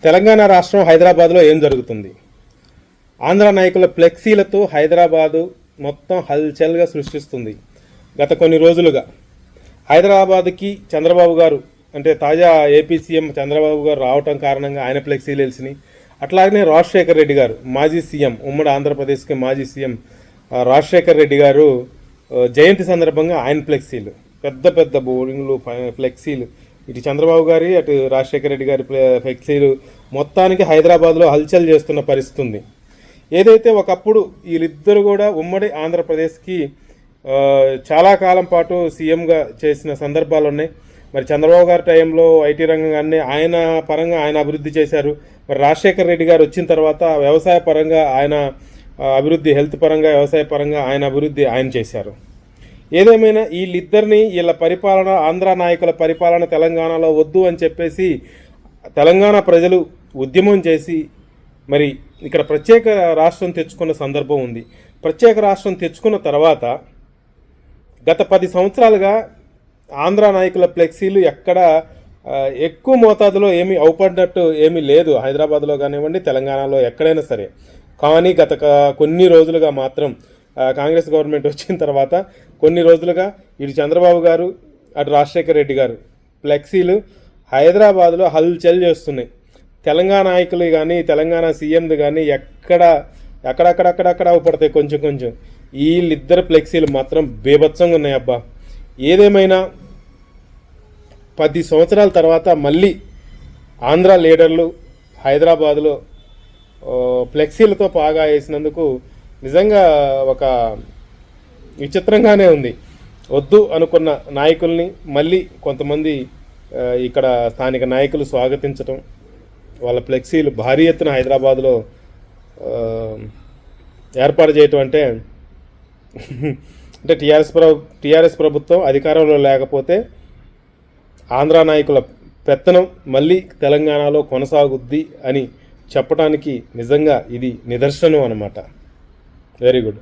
తెలంగాణ రాష్ట్రం హైదరాబాద్లో ఏం జరుగుతుంది? ఆంధ్ర నాయకుల ఫ్లెక్సీలతో హైదరాబాదు మొత్తం హల్చల్గా సృష్టిస్తుంది. గత కొన్ని రోజులుగా హైదరాబాద్కి చంద్రబాబు గారు అంటే తాజా ఏపీ సీఎం చంద్రబాబు గారు రావటం కారణంగా ఆయన ఫ్లెక్సీలు వెలిసినాయి. అట్లాగనే రాజశేఖర్ రెడ్డి గారు మాజీ సీఎం, ఉమ్మడి ఆంధ్రప్రదేశ్కి మాజీ సీఎం రాజశేఖర్ రెడ్డి గారు జయంతి సందర్భంగా ఆయన ఫ్లెక్సీలు, పెద్ద పెద్ద బోర్డింగ్లు, ఫ్లెక్సీలు, ఇటు చంద్రబాబు గారి అటు రాజశేఖర రెడ్డి గారి ఫ్లెక్సీలు మొత్తానికి హైదరాబాద్లో హల్చల్ చేస్తున్న పరిస్థితి ఉంది. ఏదైతే ఒకప్పుడు వీళ్ళిద్దరు కూడా ఉమ్మడి ఆంధ్రప్రదేశ్కి చాలా కాలం పాటు సీఎంగా చేసిన సందర్భాలు ఉన్నాయి. మరి చంద్రబాబు గారి టైంలో ఐటీ రంగాన్ని ఆయన పరంగా ఆయన అభివృద్ధి చేశారు. మరి రాజశేఖర రెడ్డి గారు వచ్చిన తర్వాత వ్యవసాయ పరంగా ఆయన అభివృద్ధి, హెల్త్ పరంగా, వ్యవసాయ పరంగా ఆయన అభివృద్ధి ఆయన చేశారు. ఏదేమైనా వీళ్ళిద్దరిని, వీళ్ళ పరిపాలన, ఆంధ్ర నాయకుల పరిపాలన తెలంగాణలో వద్దు అని చెప్పేసి తెలంగాణ ప్రజలు ఉద్యమం చేసి మరి ఇక్కడ ప్రత్యేక రాష్ట్రం తెచ్చుకున్న సందర్భం ఉంది. ప్రత్యేక రాష్ట్రం తెచ్చుకున్న తర్వాత గత 10 సంవత్సరాలుగా ఆంధ్ర నాయకుల ఫ్లెక్సీలు ఎక్కడ ఎక్కువ మోతాదులో ఏమీ అవుపడినట్టు ఏమీ లేదు, హైదరాబాద్లో కానివ్వండి, తెలంగాణలో ఎక్కడైనా సరే. కానీ గత కొన్ని రోజులుగా మాత్రం కాంగ్రెస్ గవర్నమెంట్ వచ్చిన తర్వాత కొన్ని రోజులుగా ఇటు చంద్రబాబు గారు అటు రాజశేఖర రెడ్డి గారు ఫ్లెక్సీలు హైదరాబాద్లో హల్చల్ చేస్తున్నాయి. తెలంగాణ నాయకులు కానీ, తెలంగాణ సీఎంది కానీ అక్కడక్కడక్కడక్కడ అవుపడతాయి కొంచెం కొంచెం. వీళ్ళిద్దరు ఫ్లెక్సీలు మాత్రం బీభత్సంగా ఉన్నాయి అబ్బా. ఏదేమైనా 10 సంవత్సరాల తర్వాత మళ్ళీ ఆంధ్ర లీడర్లు హైదరాబాద్లో ఫ్లెక్సీలతో పాగా వేసినందుకు నిజంగా ఒక విచిత్రంగానే ఉంది. వద్దు అనుకున్న నాయకుల్ని మళ్ళీ కొంతమంది ఇక్కడ స్థానిక నాయకులు స్వాగతించటం, వాళ్ళ ఫ్లెక్సీలు భారీ ఎత్తున హైదరాబాద్లో ఏర్పాటు చేయటం అంటే టీఆర్ఎస్ ప్రభుత్వం అధికారంలో లేకపోతే ఆంధ్ర నాయకుల పెత్తనం మళ్ళీ తెలంగాణలో కొనసాగుద్ది అని చెప్పడానికి నిజంగా ఇది నిదర్శనం అన్నమాట. Very good.